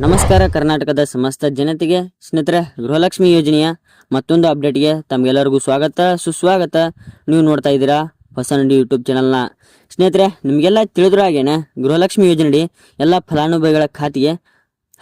ನಮಸ್ಕಾರ ಕರ್ನಾಟಕದ ಸಮಸ್ತ ಜನತೆಗೆ ಸ್ನೇಹಿತರೆ, ಗೃಹಲಕ್ಷ್ಮಿ ಯೋಜನೆಯ ಮತ್ತೊಂದು ಅಪ್ಡೇಟ್ಗೆ ತಮಗೆಲ್ಲರಿಗೂ ಸ್ವಾಗತ ಸುಸ್ವಾಗತ. ನೀವು ನೋಡ್ತಾ ಇದ್ದೀರಾ ಹೊಸ ನುಡಿ ಯೂಟ್ಯೂಬ್ ಚಾನಲ್ನ. ಸ್ನೇಹಿತರೆ, ನಿಮಗೆಲ್ಲ ತಿಳಿದ್ರೂ ಹಾಗೇನೆ ಗೃಹಲಕ್ಷ್ಮಿ ಯೋಜನೆಯಡಿ ಎಲ್ಲ ಫಲಾನುಭವಿಗಳ ಖಾತೆಗೆ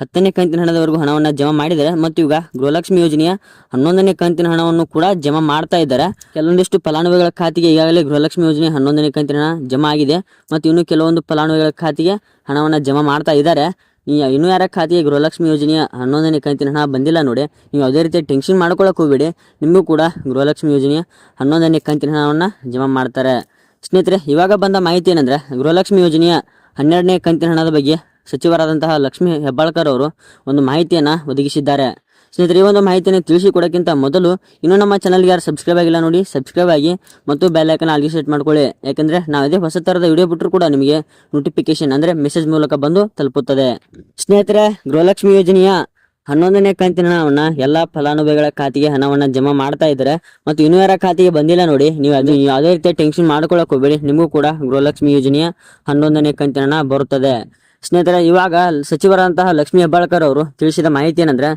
10ನೇ ಕಂತಿನ ಹಣದವರೆಗೂ ಹಣವನ್ನು ಜಮಾ ಮಾಡಿದ್ದಾರೆ ಮತ್ತು ಈಗ ಗೃಹಲಕ್ಷ್ಮಿ ಯೋಜನೆಯ 11ನೇ ಕಂತಿನ ಹಣವನ್ನು ಕೂಡ ಜಮಾ ಮಾಡ್ತಾ ಇದ್ದಾರೆ. ಕೆಲವೊಂದಿಷ್ಟು ಫಲಾನುಭವಿಗಳ ಖಾತೆಗೆ ಈಗಾಗಲೇ ಗೃಹಲಕ್ಷ್ಮಿ ಯೋಜನೆ 11ನೇ ಕಂತಿನ ಹಣ ಜಮಾ ಆಗಿದೆ ಮತ್ತು ಇನ್ನು ಕೆಲವೊಂದು ಫಲಾನುಭವಿಗಳ ಖಾತೆಗೆ ಹಣವನ್ನು ಜಮಾ ಮಾಡ್ತಾ ಇದ್ದಾರೆ. ಇನ್ನೂ ಯಾರ ಖಾತೆಗೆ ಗೃಹಲಕ್ಷ್ಮಿ ಯೋಜನೆಯ 11ನೇ ಕಂತಿನ ಹಣ ಬಂದಿಲ್ಲ ನೋಡಿ, ನೀವು ಯಾವುದೇ ರೀತಿಯ ಟೆನ್ಷನ್ ಮಾಡ್ಕೊಳ್ಳೋಕೆ ಹೋಗಬೇಡಿ. ನಿಮಗೂ ಕೂಡ ಗೃಹಲಕ್ಷ್ಮಿ ಯೋಜನೆಯ 11ನೇ ಕಂತಿನ ಹಣವನ್ನು ಜಮಾ ಮಾಡ್ತಾರೆ. ಸ್ನೇಹಿತರೆ, ಇವಾಗ ಬಂದ ಮಾಹಿತಿ ಏನಂದರೆ, ಗೃಹಲಕ್ಷ್ಮಿ ಯೋಜನೆಯ 12ನೇ ಕಂತಿನ ಹಣದ ಬಗ್ಗೆ ಸಚಿವರಾದಂತಹ ಲಕ್ಷ್ಮೀ ಹೆಬ್ಬಾಳ್ಕರ್ ಅವರು ಒಂದು ಮಾಹಿತಿಯನ್ನು ಒದಗಿಸಿದ್ದಾರೆ. ಸ್ನೇಹಿತರೆ, ಈ ಒಂದು ಮಾಹಿತಿಯನ್ನು ತಿಳಿಸಿಕೊಡೋಕ್ಕಿಂತ ಮೊದಲು ಇನ್ನೂ ನಮ್ಮ ಚಾನಲ್ಗೆ ಯಾರು ಸಬ್ಸ್ಕ್ರೈಬ್ ಆಗಿಲ್ಲ ನೋಡಿ, ಸಬ್ಸ್ಕ್ರೈಬ್ ಆಗಿ ಮತ್ತು ಬೆಲ್ ಐಕಾನ್ ಆಲ್ಗೆ ಸೆಟ್ ಮಾಡ್ಕೊಳ್ಳಿ. ಯಾಕೆಂದರೆ ನಾವೇ ಹೊಸ ಥರದ ವಿಡಿಯೋ ಬಿಟ್ಟರು ಕೂಡ ನಿಮಗೆ ನೋಟಿಫಿಕೇಶನ್ ಅಂದರೆ ಮೆಸೇಜ್ ಮೂಲಕ ಬಂದು ತಲುಪುತ್ತದೆ. ಸ್ನೇಹಿತರೆ, ಗೃಹಲಕ್ಷ್ಮಿ ಯೋಜನೆಯ 11ನೇ ಕಂತಿನ ಹಣವನ್ನು ಎಲ್ಲ ಫಲಾನುಭವಿಗಳ ಖಾತೆಗೆ ಹಣವನ್ನು ಜಮಾ ಮಾಡ್ತಾ ಇದ್ದಾರೆ ಮತ್ತು ಇನ್ನೂ ಯಾರ ಖಾತೆಗೆ ಬಂದಿಲ್ಲ ನೋಡಿ, ನೀವು ಯಾವುದೇ ರೀತಿಯ ಟೆನ್ಷನ್ ಮಾಡ್ಕೊಳ್ಳೋಕೆ ಹೋಗಬೇಡಿ. ನಿಮಗೂ ಕೂಡ ಗೃಹಲಕ್ಷ್ಮಿ ಯೋಜನೆಯ 11ನೇ ಕಂತಿನ ಹಣ ಬರುತ್ತದೆ. ಸ್ನೇಹಿತರೆ, ಇವಾಗ ಸಚಿವರಾದಂತಹ ಲಕ್ಷ್ಮೀ ಹೆಬ್ಬಾಳ್ಕರ್ ಅವರು ತಿಳಿಸಿದ ಮಾಹಿತಿ ಏನಂದ್ರೆ,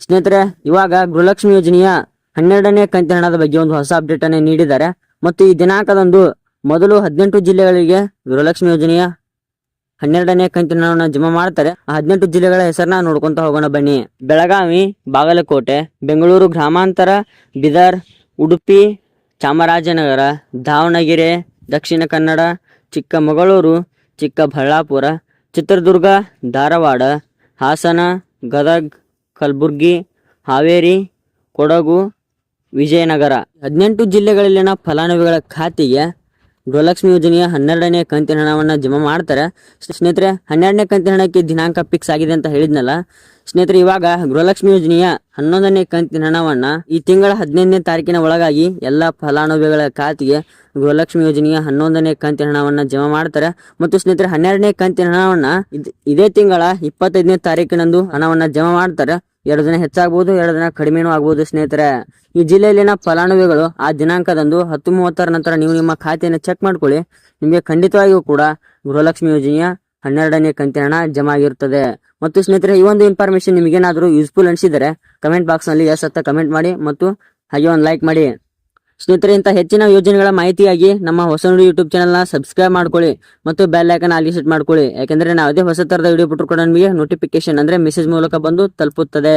ಸ್ನೇಹಿತರೆ, ಇವಾಗ ಗೃಹಲಕ್ಷ್ಮಿ ಯೋಜನೆಯ 12ನೇ ಕಂತಿನ ಹಣದ ಬಗ್ಗೆ ಒಂದು ಹೊಸ ಅಪ್ಡೇಟ್ ಅನ್ನು ನೀಡಿದ್ದಾರೆ ಮತ್ತು ಈ ದಿನಾಂಕದಂದು ಮೊದಲು 18 ಜಿಲ್ಲೆಗಳಿಗೆ ಗೃಹಲಕ್ಷ್ಮಿ ಯೋಜನೆಯ 12ನೇ ಕಂತಿನ ಹಣವನ್ನು ಜಮಾ ಮಾಡ್ತಾರೆ. ಆ 18 ಜಿಲ್ಲೆಗಳ ಹೆಸರನ್ನ ನೋಡ್ಕೊಂತ ಹೋಗೋಣ ಬನ್ನಿ. ಬೆಳಗಾವಿ, ಬಾಗಲಕೋಟೆ, ಬೆಂಗಳೂರು ಗ್ರಾಮಾಂತರ, ಬೀದರ್, ಉಡುಪಿ, ಚಾಮರಾಜನಗರ, ದಾವಣಗೆರೆ, ದಕ್ಷಿಣ ಕನ್ನಡ, ಚಿಕ್ಕಮಗಳೂರು, ಚಿಕ್ಕಬಳ್ಳಾಪುರ, ಚಿತ್ರದುರ್ಗ, ಧಾರವಾಡ, ಹಾಸನ, ಗದಗ್, ಕಲಬುರ್ಗಿ, ಹಾವೇರಿ, ಕೊಡಗು, ವಿಜಯನಗರ 18 ಜಿಲ್ಲೆಗಳಲ್ಲಿನ ಫಲಾನುಭವಿಗಳ ಖಾತೆಗೆ ಗೃಹಲಕ್ಷ್ಮಿ ಯೋಜನೆಯ 12ನೇ ಕಂತಿನ ಹಣವನ್ನು ಜಮಾ ಮಾಡ್ತಾರೆ. ಸ್ನೇಹಿತರೆ, 12ನೇ ಕಂತಿನ ಹಣಕ್ಕೆ ದಿನಾಂಕ ಫಿಕ್ಸ್ ಆಗಿದೆ ಅಂತ ಹೇಳಿದ್ನಲ್ಲ. ಸ್ನೇಹಿತರೆ, ಇವಾಗ ಗೃಹಲಕ್ಷ್ಮಿ ಯೋಜನೆಯ 11ನೇ ಕಂತಿನ ಹಣವನ್ನು ಈ ತಿಂಗಳ 15ನೇ ತಾರೀಕಿನ ಒಳಗಾಗಿ ಎಲ್ಲ ಫಲಾನುಭವಿಗಳ ಖಾತೆಗೆ ಗೃಹಲಕ್ಷ್ಮಿ ಯೋಜನೆಯ 11ನೇ ಕಂತಿನ ಹಣವನ್ನು ಜಮಾ ಮಾಡ್ತಾರೆ ಮತ್ತು ಸ್ನೇಹಿತರೆ, 12ನೇ ಕಂತಿನ ಹಣವನ್ನು ಇದೇ ತಿಂಗಳ 25ನೇ ತಾರೀಕಿನಂದು ಹಣವನ್ನು ಜಮಾ ಮಾಡ್ತಾರೆ. 2 ದಿನ ಹೆಚ್ಚಾಗಬಹುದು, 2 ದಿನ ಕಡಿಮೆನೂ ಆಗ್ಬಹುದು. ಸ್ನೇಹಿತರೆ, ಈ ಜಿಲ್ಲೆಯಲ್ಲಿನ ಫಲಾನುಭವಿಗಳು ಆ ದಿನಾಂಕದಂದು 10:30 ನಂತರ ನೀವು ನಿಮ್ಮ ಖಾತೆಯನ್ನು ಚೆಕ್ ಮಾಡ್ಕೊಳ್ಳಿ. ನಿಮಗೆ ಖಂಡಿತವಾಗಿಯೂ ಕೂಡ ಗೃಹಲಕ್ಷ್ಮಿ ಯೋಜನೆಯ 12ನೇ ಕಂತಿನ ಹಣ ಜಮಾ ಆಗಿರುತ್ತದೆ. ಮತ್ತು ಸ್ನೇಹಿತರೆ, ಈ ಒಂದು ಇನ್ಫಾರ್ಮೇಶನ್ ನಿಮಗೇನಾದರೂ ಯೂಸ್ಫುಲ್ ಅನಿಸಿದರೆ ಕಮೆಂಟ್ ಬಾಕ್ಸ್ನಲ್ಲಿ ಎಸ್ ಅಂತ ಕಮೆಂಟ್ ಮಾಡಿ ಮತ್ತು ಹಾಗೆ ಒಂದು ಲೈಕ್ ಮಾಡಿ. ಸ್ನೇಹಿತರೆ, ಇಂಥ ಹೆಚ್ಚಿನ ಯೋಜನೆಗಳ ಮಾಹಿತಿಯಾಗಿ ನಮ್ಮ ಹೊಸ ನುಡಿ ಯೂಟ್ಯೂಬ್ ಚಾನಲ್ನ ಸಬ್ಸ್ಕ್ರೈಬ್ ಮಾಡ್ಕೊಳ್ಳಿ ಮತ್ತು ಬೆಲ್ ಐಕಾನ್ ಆಲ್ಗೆ ಸೆಟ್ ಮಾಡ್ಕೊಳ್ಳಿ. ಯಾಕೆಂದರೆ ನಾವು ಅದೇ ಹೊಸ ಥರದ ವಿಡಿಯೋ ಬಿಟ್ಟರು ಕೂಡ ನಿಮಗೆ ನೋಟಿಫಿಕೇಶನ್ ಅಂದರೆ ಮೆಸೇಜ್ ಮೂಲಕ ಬಂದು ತಲುಪುತ್ತದೆ.